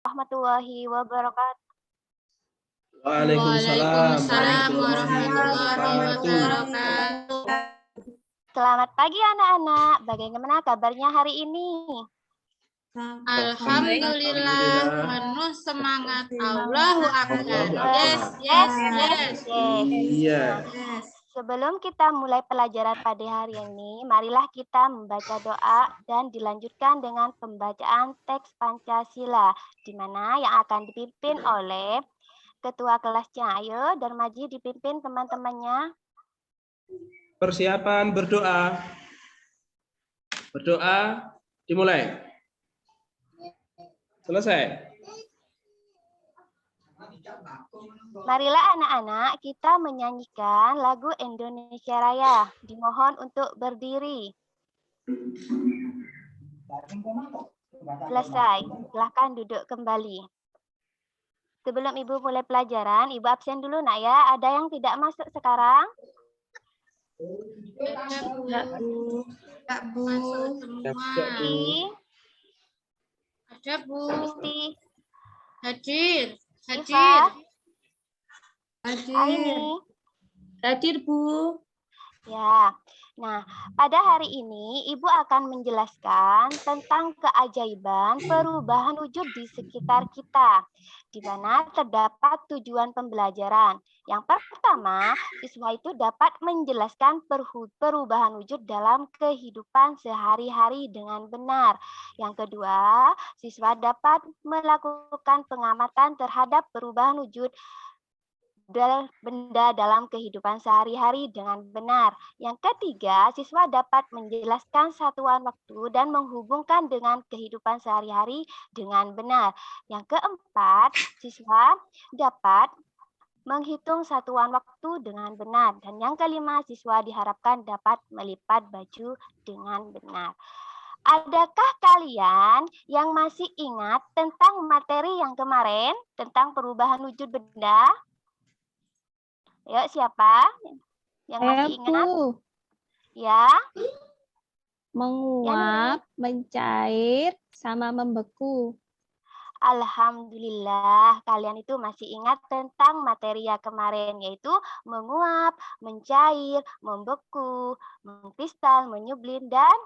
warahmatullahi wabarakatuh. Waalaikumsalam Waalaikumsalam warahmatullahi warahmatullahi wabarakatuh. wabarakatuh. Selamat pagi anak-anak. Bagaimana kabarnya hari ini? Alhamdulillah, penuh semangat. Allahu Akbar. Yes. Yes. Iya. Sebelum kita mulai pelajaran pada hari ini, marilah kita membaca doa dan dilanjutkan dengan pembacaan teks Pancasila, di mana yang akan dipimpin oleh ketua kelasnya. Ayo, Darmaji dipimpin teman-temannya. Persiapan berdoa. Berdoa dimulai. Selesai. Marilah anak-anak kita menyanyikan lagu Indonesia Raya. Dimohon untuk berdiri. Selesai. Silahkan duduk kembali. Sebelum Ibu mulai pelajaran, Ibu absen dulu nak ya. Ada yang tidak masuk sekarang? Kak Bu. Isti. Ada Bu. Isti. Hadir. Iva. Aini. Hadir Bu. Ya, nah pada hari ini Ibu akan menjelaskan tentang keajaiban perubahan wujud di sekitar kita, di mana terdapat tujuan pembelajaran. Yang pertama, siswa itu dapat menjelaskan perubahan wujud dalam kehidupan sehari-hari dengan benar. Yang kedua, siswa dapat melakukan pengamatan terhadap perubahan wujud benda dalam kehidupan sehari-hari dengan benar. Yang ketiga, siswa dapat menjelaskan satuan waktu dan menghubungkan dengan kehidupan sehari-hari dengan benar. Yang keempat, siswa dapat menghitung satuan waktu dengan benar. Dan yang kelima, siswa diharapkan dapat melipat baju dengan benar. Adakah kalian yang masih ingat tentang materi yang kemarin, tentang perubahan wujud benda? Yuk, siapa yang masih ingat? Ya. Menguap, mencair, sama membeku. Alhamdulillah, kalian itu masih ingat tentang materi yang kemarin, yaitu menguap, mencair, membeku, mengkristal, menyublin, dan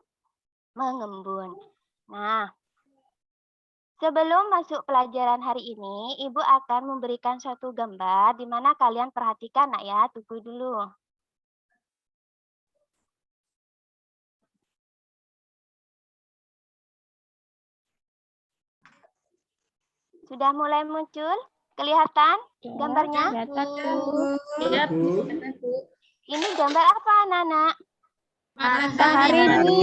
mengembun. Nah, sebelum masuk pelajaran hari ini, Ibu akan memberikan suatu gambar di mana kalian perhatikan nak ya, tunggu dulu. Sudah mulai muncul? Kelihatan gambarnya? Ya, Bu. Ini gambar apa anak-anak? Matahari, Bu.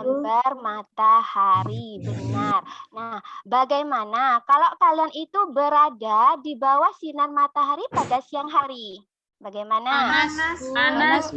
Gambar matahari, benar. Nah, bagaimana kalau kalian itu berada di bawah sinar matahari pada siang hari? Bagaimana? Panas.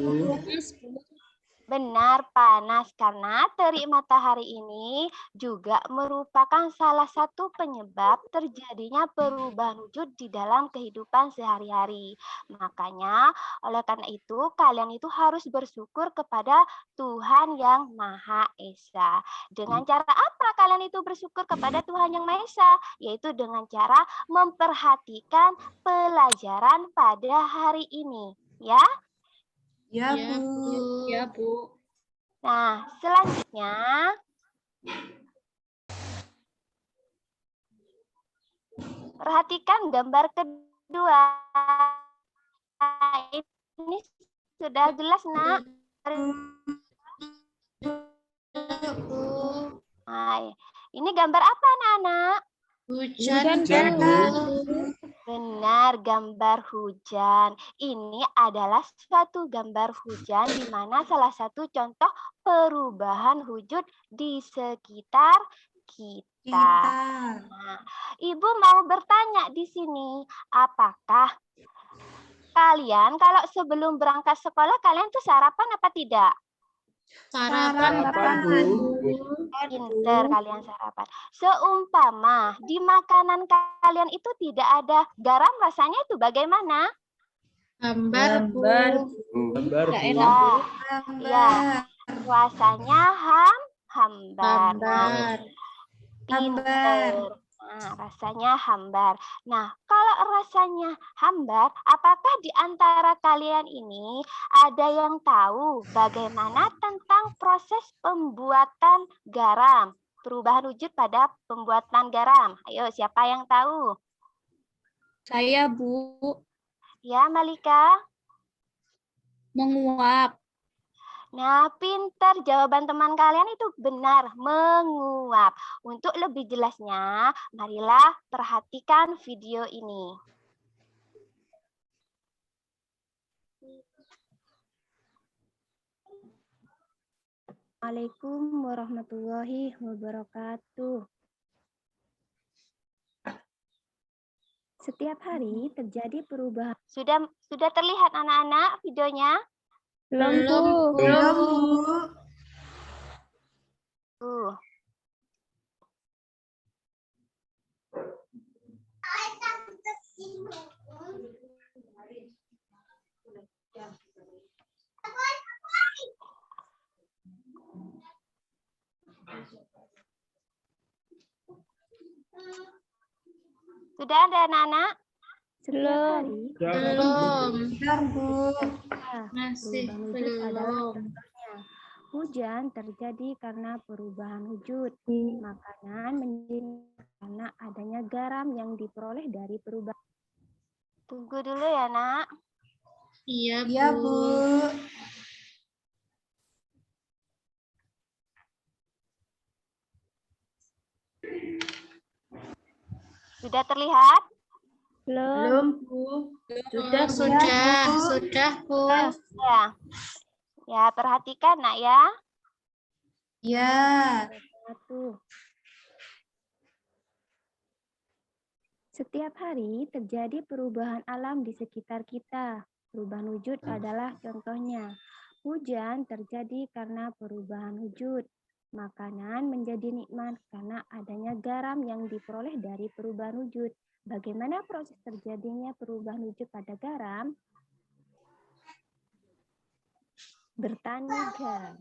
Benar, panas, karena terik matahari ini juga merupakan salah satu penyebab terjadinya perubahan wujud di dalam kehidupan sehari-hari. Makanya, oleh karena itu, kalian itu harus bersyukur kepada Tuhan Yang Maha Esa. Dengan cara apa kalian itu bersyukur kepada Tuhan Yang Maha Esa? Yaitu dengan cara memperhatikan pelajaran pada hari ini. Ya? Ya Bu. Ya Bu. Nah, selanjutnya perhatikan gambar kedua. Ini sudah jelas, Nak? Hai. Ini gambar apa, anak-anak? Hujan. Benar, gambar hujan. Ini adalah suatu gambar hujan di mana salah satu contoh perubahan wujud di sekitar kita. Nah, Ibu mau bertanya di sini, apakah kalian kalau sebelum berangkat sekolah kalian tuh sarapan apa tidak? Sarapan. Pinter kalian sarapan. Seumpama di makanan kalian itu tidak ada garam, rasanya itu bagaimana? Hambar Bu. Ya, rasanya hambar. Pinter. Nah, rasanya hambar. Nah, kalau rasanya hambar, apakah di antara kalian ini ada yang tahu bagaimana tentang proses pembuatan garam? Perubahan wujud pada pembuatan garam. Ayo, siapa yang tahu? Saya, Bu. Ya, Malika. Menguap. Nah, pintar, jawaban teman kalian itu benar, menguap. Untuk lebih jelasnya, marilah perhatikan video ini. Assalamualaikum warahmatullahi wabarakatuh. Setiap hari terjadi perubahan. Sudah terlihat anak-anak videonya? Belum, Bu. Belum, Bu. Tuh. Sudah ada anak-anak? Belum. Belum. Nah, Masih perubahan wujud adalah belum. contohnya. Hujan terjadi karena perubahan wujud. Makanan menjadi karena adanya garam yang diperoleh dari perubahan. Tunggu dulu ya, Nak. Iya, Bu. Sudah terlihat? Belum. Bu. Sudah, Bu. Ya. Ya, perhatikan, Nak ya. Ya. Satu. Setiap hari terjadi perubahan alam di sekitar kita. Perubahan wujud adalah contohnya. Hujan terjadi karena perubahan wujud. Makanan menjadi nikmat karena adanya garam yang diperoleh dari perubahan wujud. Bagaimana proses terjadinya perubahan wujud pada garam? Bertani garam.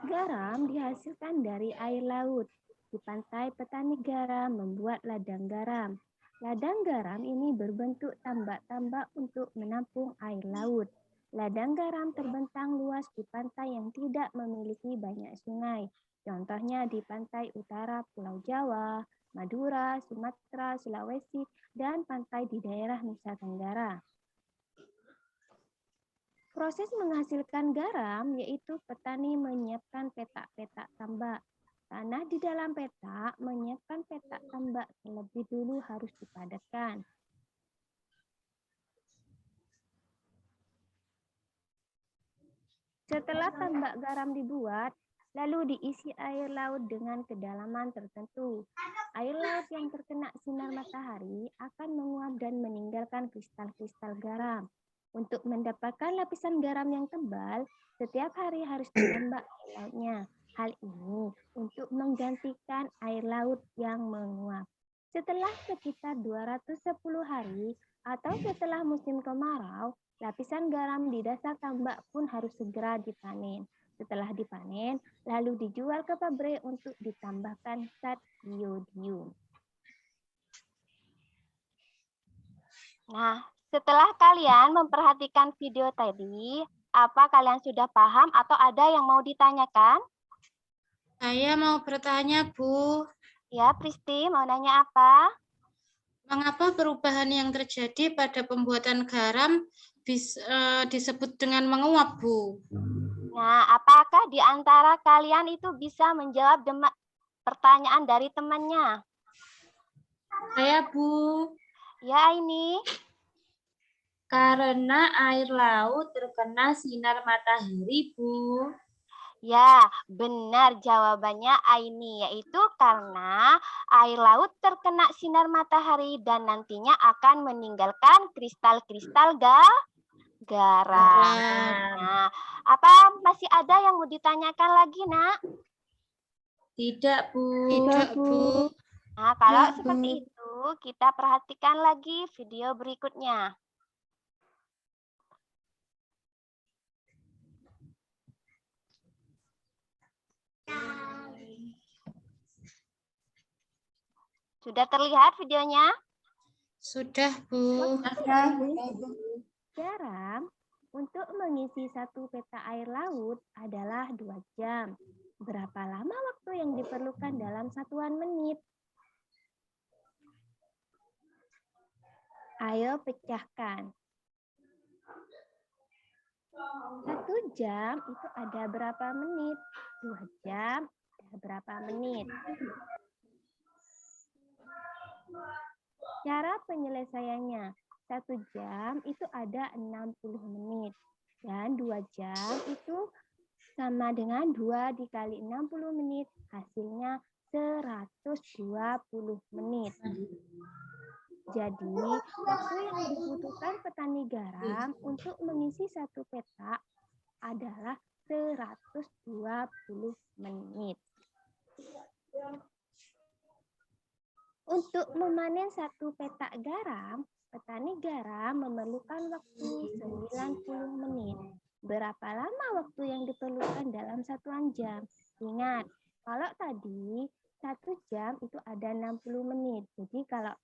Garam dihasilkan dari air laut. Di pantai, petani garam membuat ladang garam. Ladang garam ini berbentuk tambak-tambak untuk menampung air laut. Ladang garam terbentang luas di pantai yang tidak memiliki banyak sungai. Contohnya di pantai utara Pulau Jawa, Madura, Sumatera, Sulawesi, dan pantai di daerah Nusa Tenggara. Proses menghasilkan garam yaitu petani menyiapkan petak-petak tambak. Tanah di dalam petak menyiapkan petak tambak terlebih dulu harus dipadatkan. Setelah tambak garam dibuat, lalu diisi air laut dengan kedalaman tertentu. Air laut yang terkena sinar matahari akan menguap dan meninggalkan kristal-kristal garam. Untuk mendapatkan lapisan garam yang tebal, setiap hari harus ditambah air lautnya. Hal ini untuk menggantikan air laut yang menguap. Setelah sekitar 210 hari atau setelah musim kemarau, lapisan garam di dasar tambak pun harus segera dipanen. Setelah dipanen, lalu dijual ke pabrik untuk ditambahkan zat iodium. Nah, setelah kalian memperhatikan video tadi, apa kalian sudah paham atau ada yang mau ditanyakan? Saya mau bertanya, Bu. Ya, Pristi, mau nanya apa? Mengapa perubahan yang terjadi pada pembuatan garam disebut dengan menguap, Bu? Nah, apakah di antara kalian itu bisa menjawab pertanyaan dari temannya? Saya, Bu. Ya, ini. Karena air laut terkena sinar matahari, Bu. Ya, benar jawabannya Aini, yaitu karena air laut terkena sinar matahari dan nantinya akan meninggalkan kristal-kristal garam. Nah, apa masih ada yang mau ditanyakan lagi, Nak? Tidak, Bu. Tidak, Bu. Nah, kalau seperti itu, kita perhatikan lagi video berikutnya. Sudah terlihat videonya? Sudah, Bu. Garam untuk mengisi 1 peta air laut adalah 2 jam. Berapa lama waktu yang diperlukan dalam satuan menit? Ayo pecahkan. 1 jam itu ada berapa menit? 2 jam ada berapa menit? Cara penyelesaiannya, 1 jam itu ada 60 menit. Dan 2 jam itu sama dengan 2 dikali 60 menit. Hasilnya 120 menit. Jadi, waktu yang dibutuhkan petani garam untuk mengisi 1 peta adalah 120 menit. Untuk memanen 1 peta garam, petani garam memerlukan waktu 90 menit. Berapa lama waktu yang diperlukan dalam satuan jam? Ingat, kalau tadi 1 jam itu ada 60 menit. Jadi kalau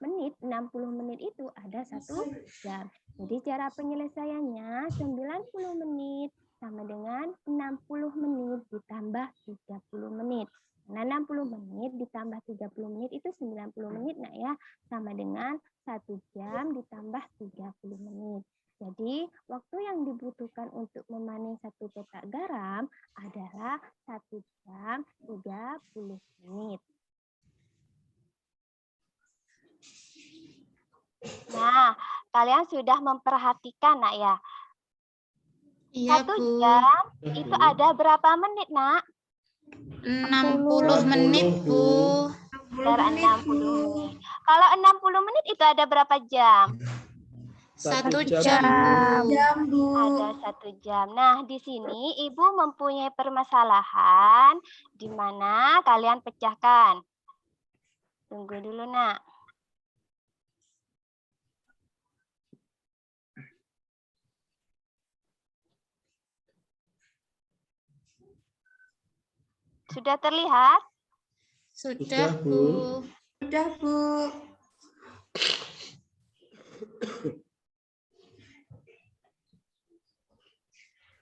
60 menit itu ada 1 jam. Jadi cara penyelesaiannya 90 menit sama dengan 60 menit ditambah 30 menit. Nah, 60 menit ditambah 30 menit itu 90 menit, nah ya, sama dengan 1 jam ditambah 30 menit. Jadi, waktu yang dibutuhkan untuk memanen 1 peta garam adalah 1 jam 30 menit. Nah, kalian sudah memperhatikan, Nak ya. Iya, 1 Bu. jam itu ada berapa menit, Nak? 60 menit, Bu. Sekitar 60 menit. Kalau 60 menit itu ada berapa jam? 1 jam, Bu. Ada 1 jam. Nah, di sini Ibu mempunyai permasalahan di mana kalian pecahkan. Tunggu dulu, Nak. Sudah terlihat? Sudah, Bu. Sudah, Bu.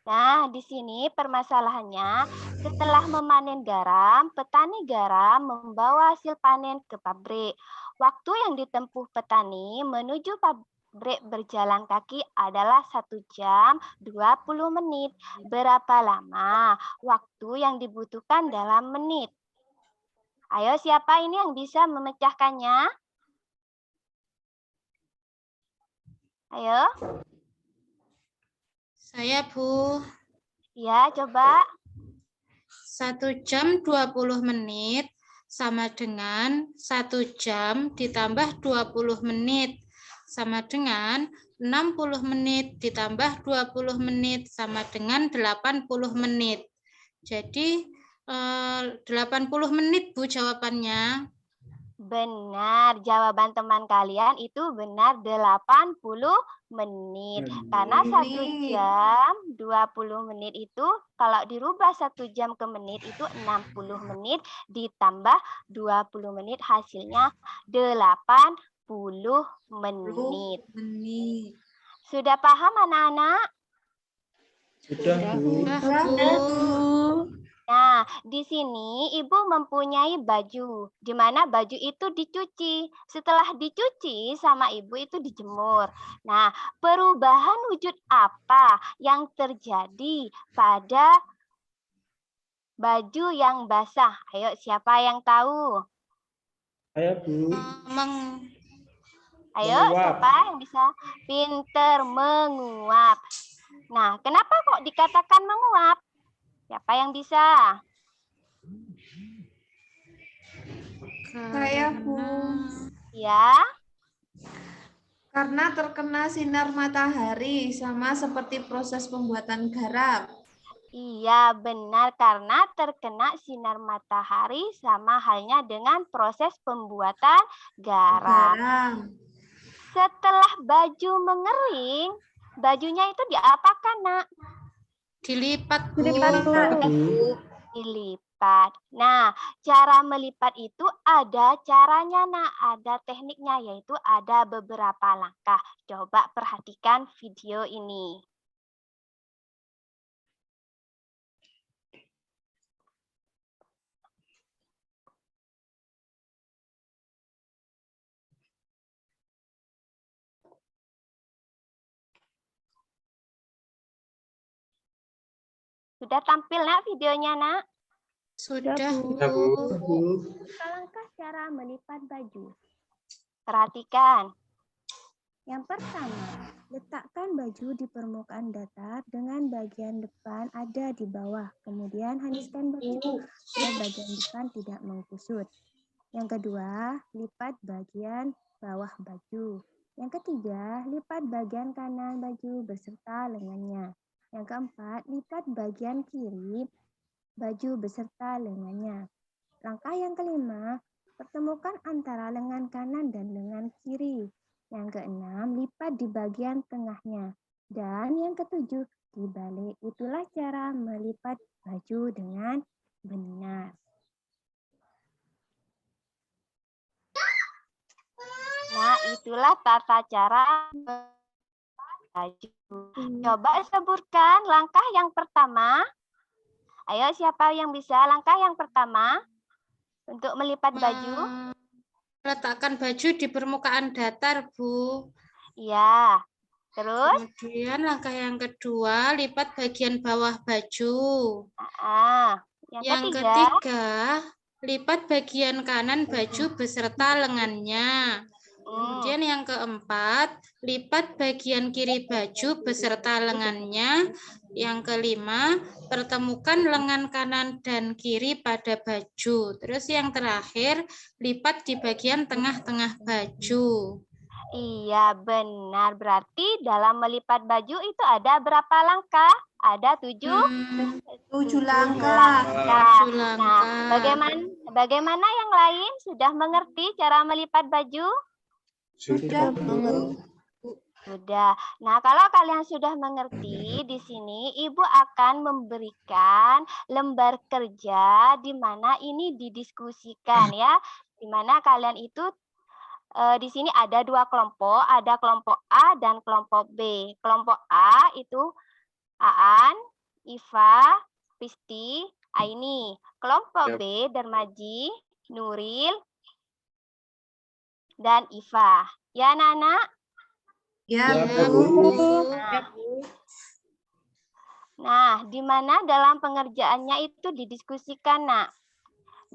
Nah, di sini permasalahannya, setelah memanen garam, petani garam membawa hasil panen ke pabrik. Waktu yang ditempuh petani menuju pabrik berjalan kaki adalah 1 jam 20 menit. Berapa lama waktu yang dibutuhkan dalam menit? Ayo, siapa ini yang bisa memecahkannya? Ayo. Saya, Bu. Ya, coba. 1 jam 20 menit sama dengan 1 jam ditambah 20 menit sama dengan 60 menit ditambah 20 menit sama dengan 80 menit. Jadi 80 menit, Bu, jawabannya. Benar, jawaban teman kalian itu benar 80 menit. Karena 1 jam 20 menit itu kalau dirubah 1 jam ke menit itu 60 menit ditambah 20 menit hasilnya 80 menit. Sudah paham anak-anak? Sudah, Bu. Sudah, Bu. Nah, di sini Ibu mempunyai baju, di mana baju itu dicuci. Setelah dicuci sama Ibu itu dijemur. Nah, perubahan wujud apa yang terjadi pada baju yang basah? Ayo, siapa yang tahu? Ayo, Bu. Ayo, Menguap. siapa yang bisa? Pinter, menguap. Nah, kenapa kok dikatakan menguap? Siapa yang bisa? Saya, Bu. Ya. Karena terkena sinar matahari, sama seperti proses pembuatan garam. Iya, benar, karena terkena sinar matahari sama halnya dengan proses pembuatan garam. Setelah baju mengering, bajunya itu diapakan, Nak? Dilipat, Bu. Bu. Dilipat. melipat. Nah, cara melipat itu ada caranya, Nak, ada tekniknya, yaitu ada beberapa langkah. Coba perhatikan video ini. Sudah tampil, Nak, videonya, Nak? Sudah, Sudah, Bu. Bu. Langkah cara melipat baju. Perhatikan. Yang pertama, letakkan baju di permukaan datar dengan bagian depan ada di bawah. Kemudian haniskan baju agar bagian depan tidak mengkusut. Yang kedua, lipat bagian bawah baju. Yang ketiga, lipat bagian kanan baju beserta lengannya. Yang keempat, lipat bagian kiri baju beserta lengannya. Langkah yang kelima, pertemukan antara lengan kanan dan lengan kiri. Yang keenam, lipat di bagian tengahnya. Dan yang ketujuh, dibalik. Itulah cara melipat baju dengan benar. Nah, itulah tata cara baju. Coba sebutkan langkah yang pertama. Ayo, siapa yang bisa langkah yang pertama untuk melipat baju? Letakkan baju di permukaan datar, Bu. Iya. Terus? Kemudian langkah yang kedua, lipat bagian bawah baju. Yang ketiga, lipat bagian kanan baju beserta lengannya. Kemudian yang keempat, lipat bagian kiri baju beserta lengannya. Yang kelima, pertemukan lengan kanan dan kiri pada baju. Terus yang terakhir, lipat di bagian tengah-tengah baju. Iya, benar. Berarti dalam melipat baju itu ada berapa langkah? Ada 7 langkah. Nah, bagaimana yang lain sudah mengerti cara melipat baju? Sudah, Bu. Sudah. Nah, kalau kalian sudah mengerti, di sini Ibu akan memberikan lembar kerja di mana ini didiskusikan ya. Di mana kalian itu di sini ada 2 kelompok, ada kelompok A dan kelompok B. Kelompok A itu Aan, Iva, Pisti, Aini. Kelompok B, Darmaji, Nuril, dan Iva. Ya, Nana? Ya, Ya, Bu. Nah, di mana dalam pengerjaannya itu didiskusikan, Nak?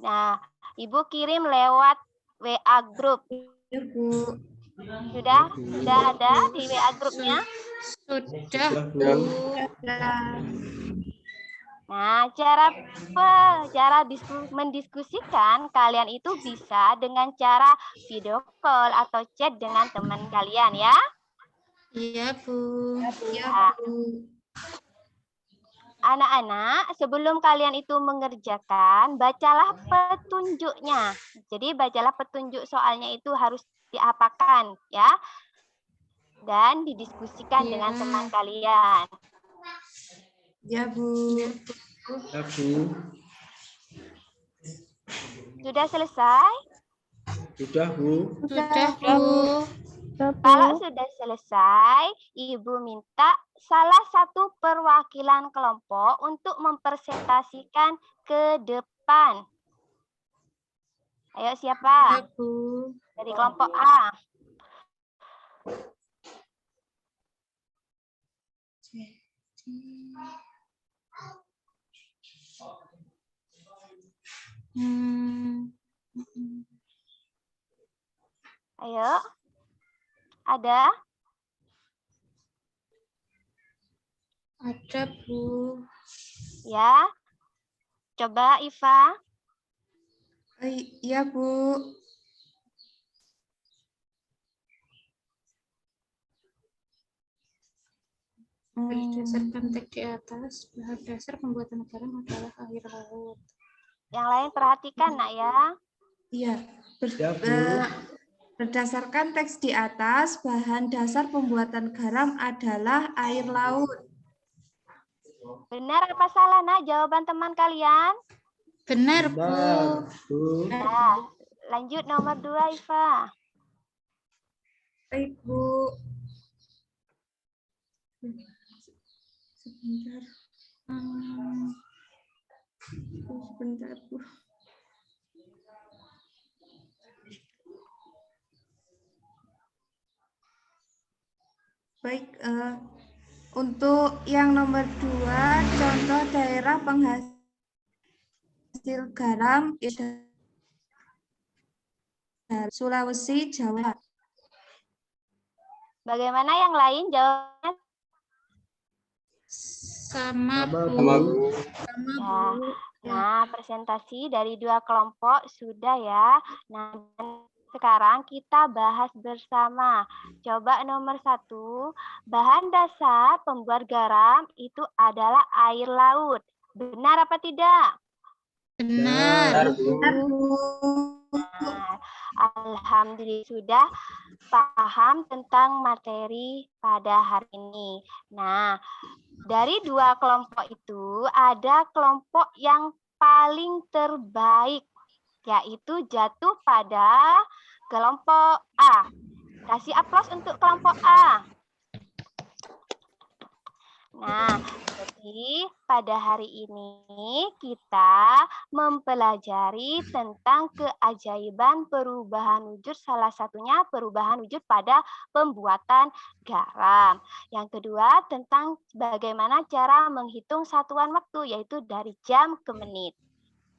Nah, Ibu kirim lewat WA Group. Ya, Bu. Sudah ada di WA grupnya? Sudah, Bu. Nah, cara mendiskusikan kalian itu bisa dengan cara video call atau chat dengan teman kalian ya. Iya, Bu. Ya, Bu. Anak-anak, sebelum kalian itu mengerjakan, bacalah petunjuknya. Jadi bacalah petunjuk soalnya itu harus diapakan ya. Dan didiskusikan dengan teman kalian. Ya, Bu. Ya, Bu. Sudah selesai? Sudah, Bu. Sudah, Bu. Kalau sudah selesai, Ibu minta salah satu perwakilan kelompok untuk mempresentasikan ke depan. Ayo siapa? Ya, Bu. Dari kelompok A. Ayo. Ada? Ada, Bu. Ya. Coba Iva. Ya, Bu. Berdasarkan teks di atas, bahan dasar pembuatan garam adalah air laut. Yang lain perhatikan, Nak ya. Iya. Ya, Bu. Berdasarkan teks di atas, bahan dasar pembuatan garam adalah air laut. Benar apa salah, Nak, jawaban teman kalian? Benar, Bu. Benar, Bu. Nah, lanjut nomor 2, Iva. Baik, Bu. Sebentar. Sebentar, Bu. Baik, untuk yang nomor 2, contoh daerah penghasil garam Sulawesi, Jawa. Bagaimana yang lain jawabnya? Sama, Sama, Bu. Bu. Ya. Nah, presentasi dari 2 kelompok sudah ya. Nah, dan sekarang kita bahas bersama. Coba nomor 1, bahan dasar pembuat garam itu adalah air laut. Benar apa tidak? Benar, Bu. Nah, alhamdulillah sudah paham tentang materi pada hari ini. Nah, dari 2 kelompok itu ada kelompok yang paling terbaik, yaitu jatuh pada kelompok A. Kasih aplaus untuk kelompok A. Nah, jadi pada hari ini kita mempelajari tentang keajaiban perubahan wujud, salah satunya perubahan wujud pada pembuatan garam. Yang kedua tentang bagaimana cara menghitung satuan waktu, yaitu dari jam ke menit.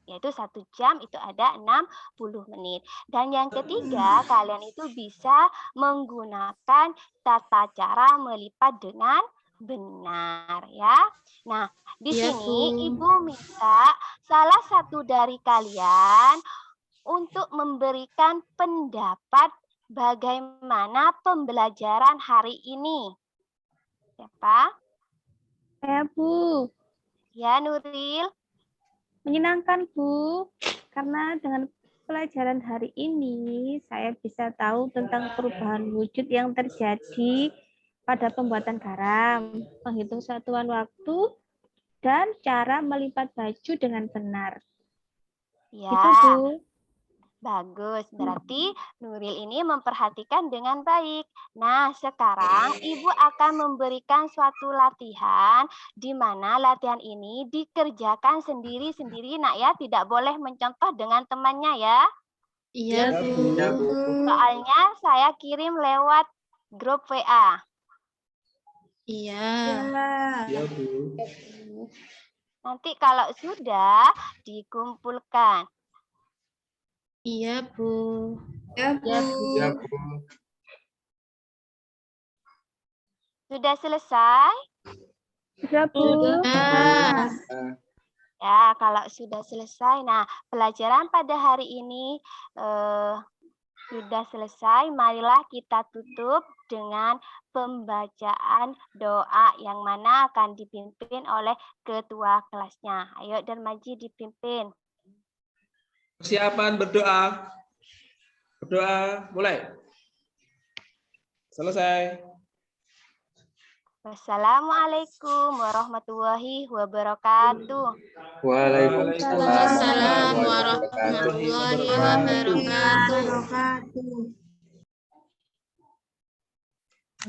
Yaitu 1 jam itu ada 60 menit. Dan yang ketiga, kalian itu bisa menggunakan tata cara melipat dengan benar ya. Nah, di Iya, sini Bu. Ibu minta salah satu dari kalian untuk memberikan pendapat bagaimana pembelajaran hari ini. Siapa? Saya, Bu. Ya, Nuril. Menyenangkan, Bu. Karena dengan pelajaran hari ini, saya bisa tahu tentang perubahan wujud yang terjadi pada pembuatan garam, menghitung satuan waktu, dan cara melipat baju dengan benar. Ya. Itu, Bu. Bagus, berarti Nuril ini memperhatikan dengan baik. Nah, sekarang Ibu akan memberikan suatu latihan di mana latihan ini dikerjakan sendiri-sendiri, Nak ya, tidak boleh mencontoh dengan temannya ya. Iya, Bu. Soalnya saya kirim lewat grup WA. Iya. Ya, Bu. Nanti kalau sudah dikumpulkan. Iya, Bu. Ya, Bu. Ya, Bu. Sudah selesai? Sudah, Bu. Sudah. Ya, kalau sudah selesai. Nah, pelajaran pada hari ini sudah selesai. Marilah kita tutup dengan pembacaan doa yang mana akan dipimpin oleh ketua kelasnya. Ayo Darmaji dipimpin. Persiapan berdoa. Berdoa, mulai. Selesai. Wassalamualaikum warahmatullahi wabarakatuh. Waalaikumsalam warahmatullahi wabarakatuh.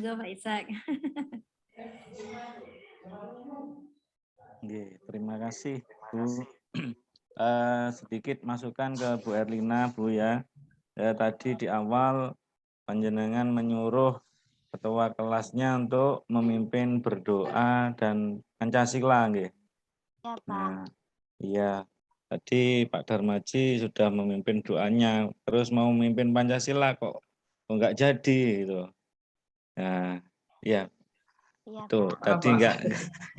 Enggak, Pak Ishak. Oke, terima kasih, Bu. Sedikit masukan ke Bu Erlina, Bu ya. Tadi di awal panjenengan menyuruh ketua kelasnya untuk memimpin berdoa dan Pancasila, nggih. Ya, Pak. Nah, iya. Tadi Pak Darmaji sudah memimpin doanya, terus mau memimpin Pancasila kok enggak jadi gitu. Nah, ya. Iya, Tuh, Pak. tadi enggak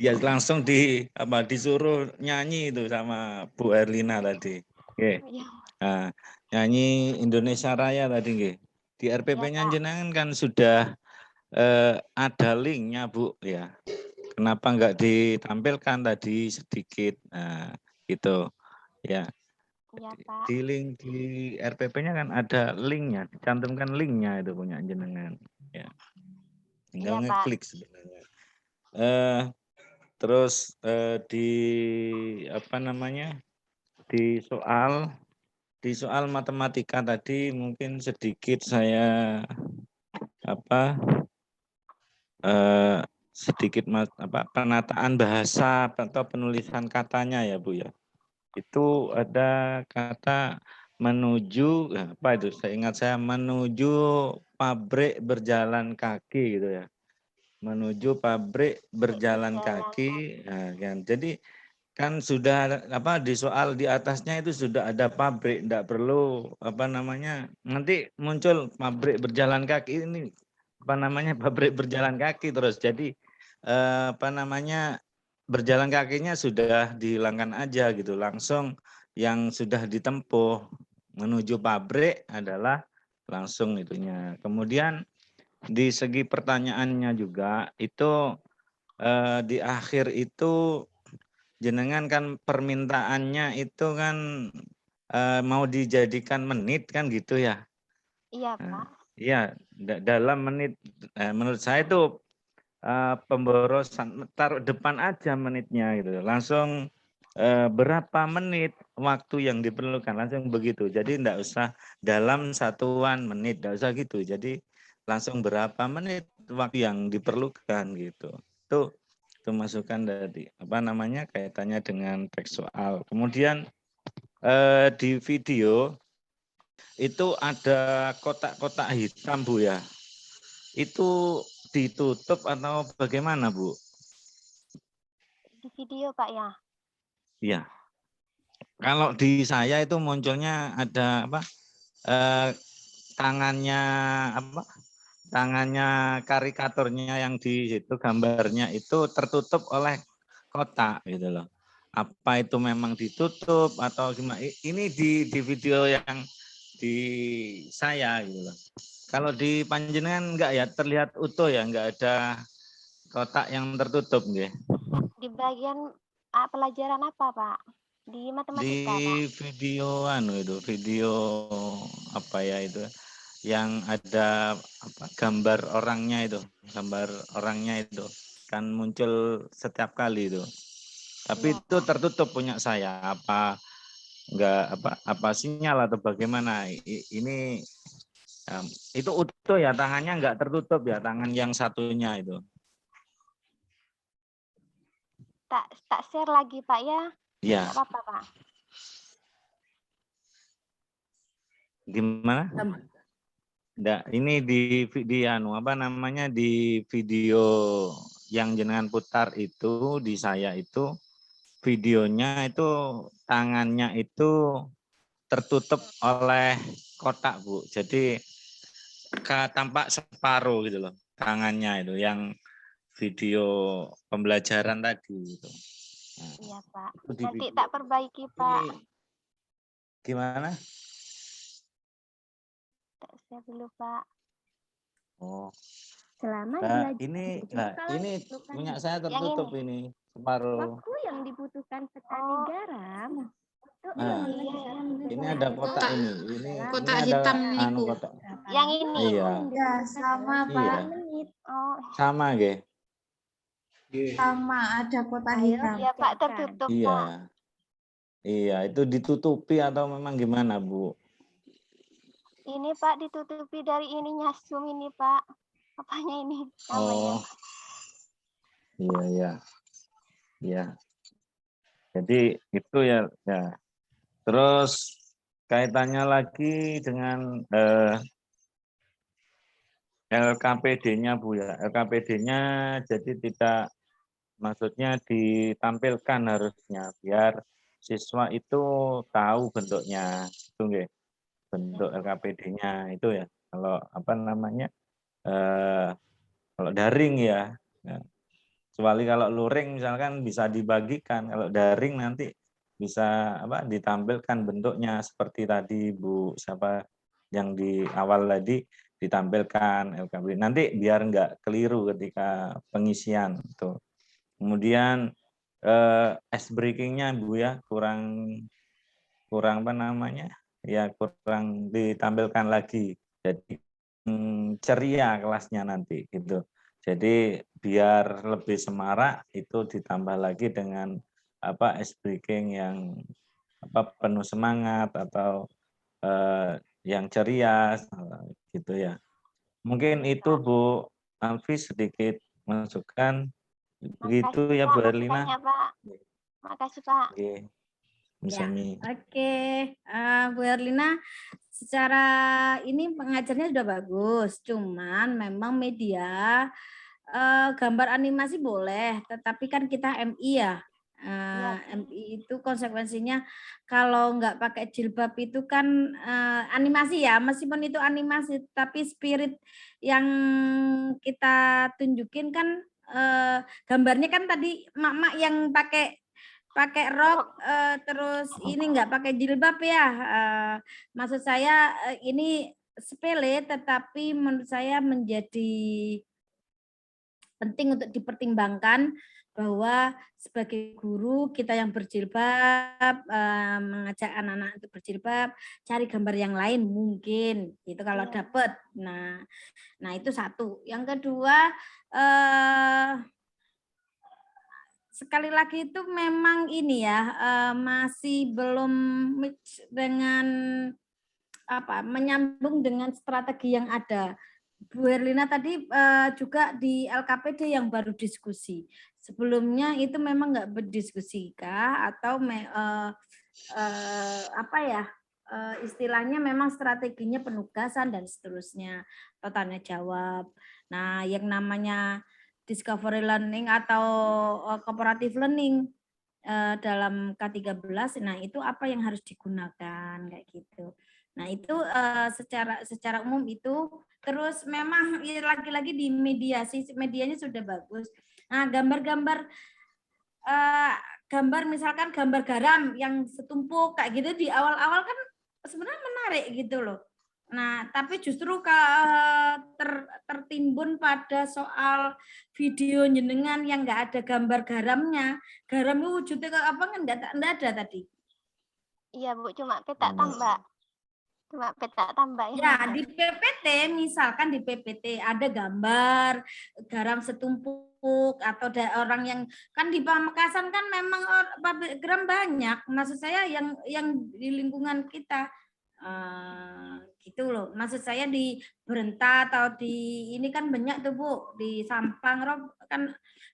ya langsung disuruh nyanyi itu sama Bu Erlina tadi. Oke. Iya, Nah, nyanyi Indonesia Raya tadi nggih. Di RPP-nya Pak. jenengan kan sudah ada linknya, Bu ya. Kenapa enggak ditampilkan tadi sedikit? Nah, gitu. Ya. Iya, Pak. Di link di RPP-nya kan ada linknya, dicantumkan linknya itu punya jenengan. Ya. Tinggal Iya, Pak. ngeklik sebenarnya. Terus di apa namanya di soal matematika tadi mungkin sedikit saya sedikit penataan bahasa atau penulisan katanya ya Bu ya. Itu ada kata menuju menuju pabrik berjalan kaki gitu ya. Menuju pabrik berjalan kaki. Nah, kan. Jadi kan sudah di soal di atasnya itu sudah ada pabrik, tidak perlu nanti muncul pabrik berjalan kaki ini pabrik berjalan kaki terus. Jadi berjalan kakinya sudah dihilangkan aja gitu, langsung yang sudah ditempuh menuju pabrik adalah langsung itunya. Kemudian di segi pertanyaannya juga itu di akhir itu jenengan kan permintaannya itu kan mau dijadikan menit kan gitu ya? Iya, Pak. Iya, dalam menit. Menurut saya itu pemborosan, taruh depan aja menitnya gitu. Langsung berapa menit waktu yang diperlukan, langsung begitu. Jadi enggak usah dalam satuan menit, enggak usah gitu. Jadi langsung berapa menit waktu yang diperlukan gitu. Itu masukan dari kaitannya dengan teks soal. Kemudian di video itu ada kotak-kotak hitam Bu ya. Itu ditutup atau bagaimana Bu? Di video Pak ya. Iya. Kalau di saya itu munculnya ada tangannya karikaturnya yang di situ gambarnya itu tertutup oleh kotak gitu loh. Apa itu memang ditutup atau gimana? Ini di video yang di saya gitu loh. Kalau di panjenengan enggak ya, terlihat utuh ya, enggak ada kotak yang tertutup nggih. Di bagian pelajaran apa Pak? Di matematika Di Pak? video apa ya itu? Yang ada gambar orangnya itu kan muncul setiap kali itu. Tapi Iya, itu Pak. tertutup punya saya. Enggak sinyal atau bagaimana? Ini itu utuh ya, tangannya enggak tertutup ya, tangan yang satunya itu. Tak share lagi Pak ya? Iya. Enggak apa-apa Pak. Gimana? Enggak, ini di video yang jenengan putar itu di saya itu videonya itu tangannya itu tertutup oleh kotak Bu. Jadi tampak separuh gitu loh tangannya itu yang video pembelajaran tadi gitu. Nah, Iya Pak. itu Nanti tak perbaiki Pak. Gimana? Tak share dulu Pak. Oh. Selama ini punya saya Yang tertutup ini separuh. waktu yang dibutuhkan petani garam itu Ini ada kotak kotak ini hitam ada niku. kotak. Yang ini. Iya. Ya, sama Pak. Iya. Oh, Sama nggih. Sama ada kotak hitam. iya Pak, tertutup Pak. Iya. Iya, itu ditutupi atau memang gimana, Bu? Ini Pak ditutupi dari ininya Zoom ini Pak. Apanya ini namanya? Oh. Iya. Iya. Jadi itu ya. Terus kaitannya lagi dengan LKPD-nya Bu ya. LKPD-nya jadi tidak, maksudnya ditampilkan harusnya biar siswa itu tahu bentuknya. Itu nggih. Bentuk LKPD-nya itu ya. Kalau kalau daring ya. Kecuali kalau luring misalkan bisa dibagikan, kalau daring nanti bisa ditampilkan bentuknya seperti tadi Bu siapa yang di awal tadi ditampilkan LKPD. Nanti biar enggak keliru ketika pengisian tuh. Kemudian ice breaking-nya Bu ya kurang kurang ditampilkan lagi. Jadi ceria kelasnya nanti gitu. Jadi biar lebih semarak itu ditambah lagi dengan ice breaking yang penuh semangat atau yang ceria gitu ya. Mungkin itu Bu Alfi sedikit masukkan. Begitu ya Bu Erlina. Pak. Makasih Pak. Oke. Ya, oke. Bu Erlina, secara ini pengajarnya sudah bagus, cuman memang media gambar animasi boleh, tetapi kan kita MI ya. MI itu konsekuensinya kalau nggak pakai jilbab itu kan animasi ya, meskipun itu animasi, tapi spirit yang kita tunjukin kan gambarnya kan tadi mak-mak yang pakai rok terus ini nggak pakai jilbab ya. Maksud saya ini sepele, tetapi menurut saya menjadi penting untuk dipertimbangkan bahwa sebagai guru kita yang berjilbab mengajak anak-anak untuk berjilbab, cari gambar yang lain mungkin itu kalau dapat. Nah itu satu. Yang kedua sekali lagi itu memang ini ya masih belum mix dengan menyambung dengan strategi yang ada. Bu Herlina tadi juga di LKPD yang baru diskusi. Sebelumnya itu memang nggak berdiskusi kah atau istilahnya memang strateginya penugasan dan seterusnya atau tanya jawab. Nah, yang namanya discovery learning atau cooperative learning dalam K13, nah itu apa yang harus digunakan kayak gitu. Nah itu secara umum itu. Terus memang lagi-lagi di medianya sudah bagus. Nah gambar misalkan gambar garam yang setumpuk kayak gitu di awal-awal kan sebenarnya menarik gitu loh. Nah tapi justru tertimbun pada soal video jenengan yang nggak ada gambar garamnya. Garam itu wujudnya kayak apa kan nggak ada tadi. Iya Bu, cuma peta tambah. Cuma peta tambah ya. Di PPT misalkan di PPT ada gambar garam setumpuk atau ada orang yang kan di Pamekasan kan memang pabrik garam banyak. Maksud saya yang di lingkungan kita gitu loh. Maksud saya di Berenta atau di ini kan banyak tuh Bu, di Sampang Rob kan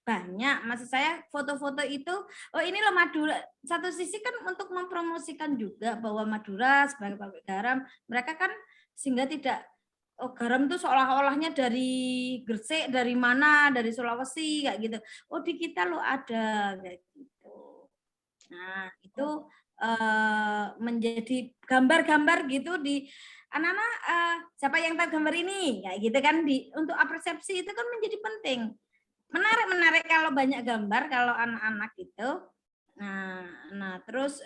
banyak. Maksud saya foto-foto itu ini loh Madura. Satu sisi kan untuk mempromosikan juga bahwa Madura sebagai pabrik garam, mereka kan sehingga tidak garam itu seolah-olahnya dari Gresik, dari mana, dari Sulawesi kayak gitu. Di kita loh ada kayak gitu. Nah, itu menjadi gambar-gambar gitu di anak-anak siapa yang tahu gambar ini kayak gitu kan untuk persepsi itu kan menjadi penting. Menarik kalau banyak gambar kalau anak-anak itu. Nah terus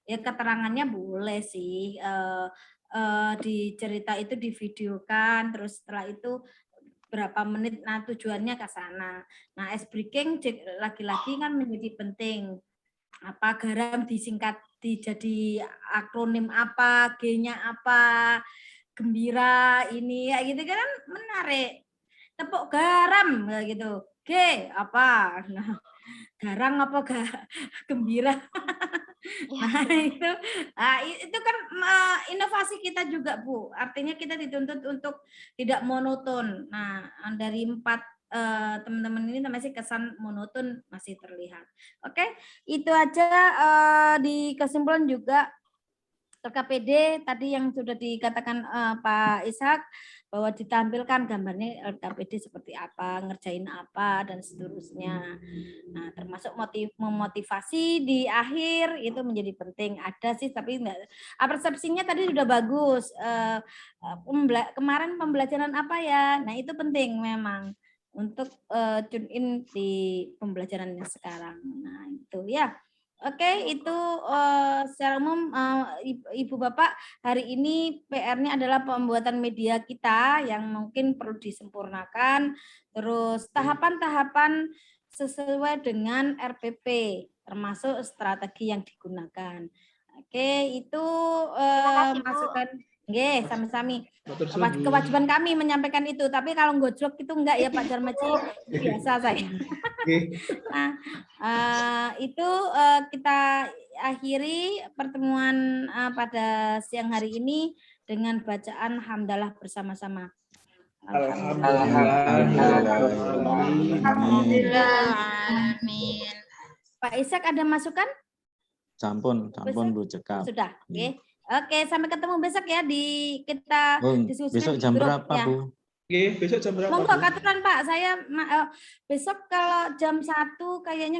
ya keterangannya boleh sih di cerita itu divideokan, terus setelah itu berapa menit, nah tujuannya ke sana. Nah ice breaking lagi-lagi kan menjadi penting. Apa garam disingkat jadi akronim apa, G-nya apa, gembira ini ya gitu kan menarik. Tepuk garam gitu. G apa? Nah, garang apa gembira. Nah, itu kan inovasi kita juga, Bu. Artinya kita dituntut untuk tidak monoton. Nah, dari 4 teman-teman ini masih kesan monoton masih terlihat. Oke, itu aja di kesimpulan juga LKPD tadi yang sudah dikatakan Pak Ishak bahwa ditampilkan gambarnya LKPD seperti apa, ngerjain apa dan seterusnya. Nah, termasuk memotivasi di akhir itu menjadi penting. Ada sih tapi enggak. Persepsinya tadi sudah bagus. Kemarin pembelajaran apa ya? Nah, itu penting memang untuk tune in di pembelajaran yang sekarang. Nah, itu ya. Oke, itu secara umum Ibu Bapak hari ini PR-nya adalah pembuatan media kita yang mungkin perlu disempurnakan. Terus tahapan-tahapan sesuai dengan RPP termasuk strategi yang digunakan. Oke, itu masukan. Nggih, sami-sami. Kewajiban kami menyampaikan itu. Tapi kalau gojlok itu enggak ya Pak Jarmaji, biasa saya. Nah, itu kita akhiri pertemuan pada siang hari ini dengan bacaan hamdalah bersama-sama. Alhamdulillah. Pak Ishak ada masukan? Sampun Bu cekap. Sudah. Oke. Oke, sampai ketemu besok ya di kita diskusikan Besok di jam grup, berapa, ya. Bu? Oke, besok jam berapa? Monggo Bu? aturan Pak, saya besok kalau jam 1 kayaknya